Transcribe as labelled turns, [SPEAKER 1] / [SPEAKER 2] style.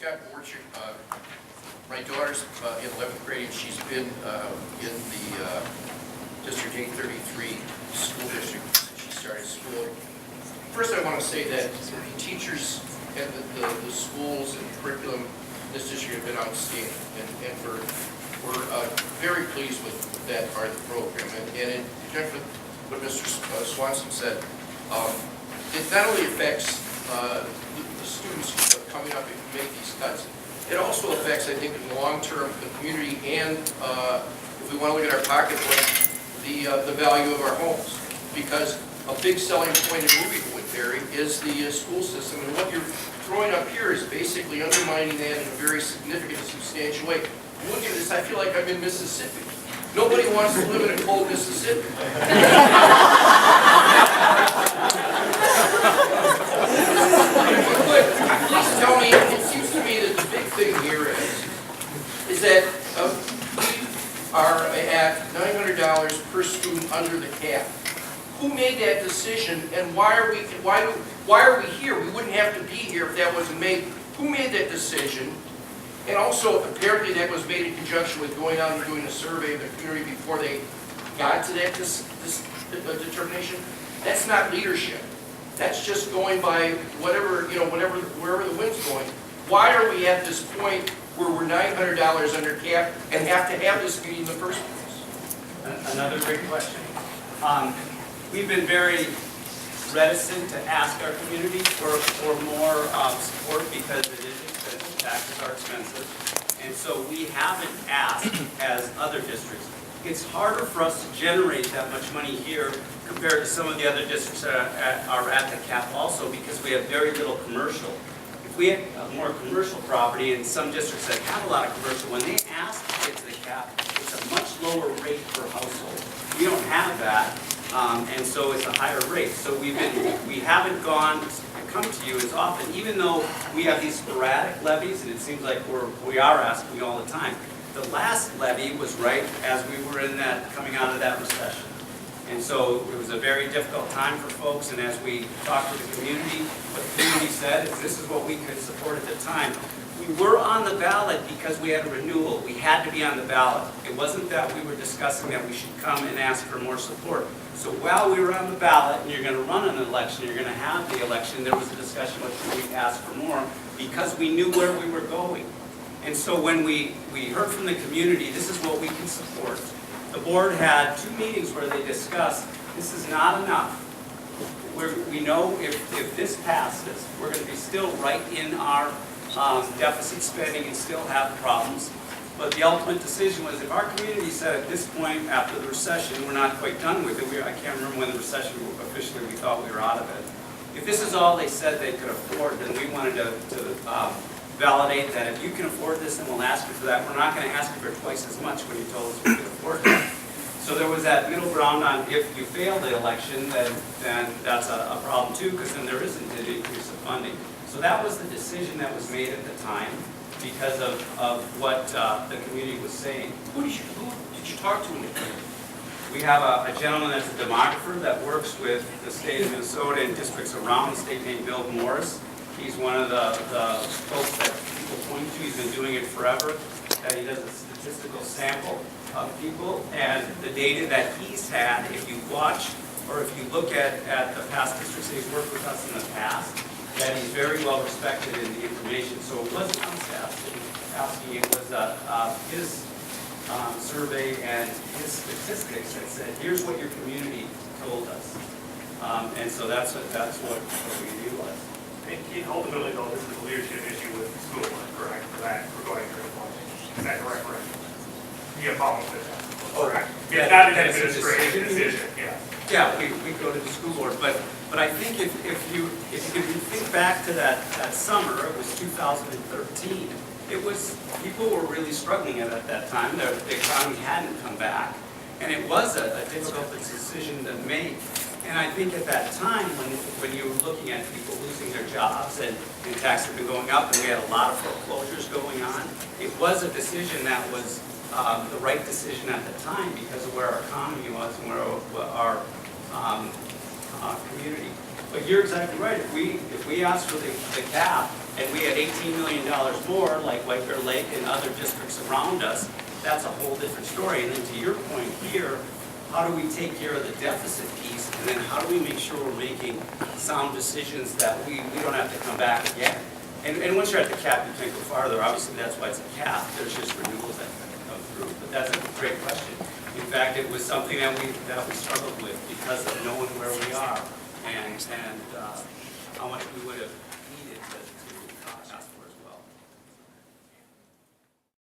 [SPEAKER 1] Scott Borchik. My daughter's in 11th grade, and she's been in the District 833 school district since she started school. First, I want to say that the teachers and the schools and curriculum in this district have been outstanding, and we're very pleased with that part of the program. And in conjunction with what Mr. Swanson said, it not only affects the students coming up and make these cuts, it also affects, I think, in the long term, the community and, if we want to look at our pocketbook, the value of our homes. Because a big selling point in moving to Woodbury is the school system, and what you're throwing up here is basically undermining that in a very significant and substantial way. Look at this, I feel like I'm in Mississippi. Nobody wants to live in a cold Mississippi. Please tell me, it seems to me that the big thing here is that we are at $900 per student under the cap. Who made that decision, and why are we here? We wouldn't have to be here if that wasn't made. Who made that decision? And also, apparently that was made in conjunction with going out and doing a survey of the community before they got to that determination. That's not leadership. That's just going by whatever, wherever the wind's going. Why are we at this point where we're $900 under cap and have to have this meeting in the first place?
[SPEAKER 2] Another great question. We've been very reticent to ask our community for more support because it is expensive, taxes are expensive, and so we haven't asked as other districts. It's harder for us to generate that much money here compared to some of the other districts that are at the cap also, because we have very little commercial. If we had more commercial property, and some districts that have a lot of commercial, when they ask to get to the cap, it's a much lower rate per household. We don't have that. And so it's a higher rate. So we haven't come to you as often, even though we have these sporadic levies, and it seems like we are asking you all the time. The last levy was right as we were coming out of that recession. And so it was a very difficult time for folks, and as we talked with the community, what the community said is this is what we could support at the time. We were on the ballot because we had a renewal. We had to be on the ballot. It wasn't that we were discussing that we should come and ask for more support. So while we were on the ballot, and you're going to run an election, you're going to have the election, there was a discussion about should we ask for more, because we knew where we were going. And so when we heard from the community, this is what we can support. The board had 2 meetings where they discussed, this is not enough. We know if this passes, we're going to be still right in our deficit spending and still have problems. But the ultimate decision was, if our community said at this point after the recession, we're not quite done with it, I can't remember when the recession officially we thought we were out of it. If this is all they said they could afford, then we wanted to validate that if you can afford this, then we'll ask you for that. We're not going to ask you for twice as much when you told us we could afford it. So there was that middle ground on if you fail the election, then that's a problem too, because then there isn't an increase of funding. So that was the decision that was made at the time because of what the community was saying.
[SPEAKER 1] Who did you talk to in the community?
[SPEAKER 2] We have a gentleman that's a demographer that works with the state of Minnesota and districts around the state named Bill Morris. He's one of the folks that people point to. He's been doing it forever. That he does a statistical sample of people, and the data that he's had, if you watch or if you look at the past districts that he's worked with us in the past, that he's very well respected in the information. So it wasn't us asking, it was his survey and his statistics that said, here's what your community told us. And so that's what we utilized.
[SPEAKER 3] And ultimately, though, this is a leadership issue with the school board, correct? For that, we're going through the budget. Is that correct? You have problems with that? Correct. It's not an administrative decision. Yeah.
[SPEAKER 2] Yeah, we go to the school board, but I think if you think back to that summer, it was 2013. It was people were really struggling at that time. The economy hadn't come back, and it was a difficult decision to make. And I think at that time, when you were looking at people losing their jobs and taxes had been going up, and we had a lot of foreclosures going on, it was a decision that was the right decision at the time because of where our economy was and where our community. But you're exactly right. If we ask for the cap, and we had $18 million more, like White Bear Lake and other districts around us, that's a whole different story. And then to your point here, how do we take care of the deficit piece, and then how do we make sure we're making sound decisions that we don't have to come back again? And once you're at the cap, you can't go farther. Obviously, that's why it's a cap. There's just renewals that come through. But that's a great question. In fact, it was something that we struggled with because of knowing where we are and how much we would have needed to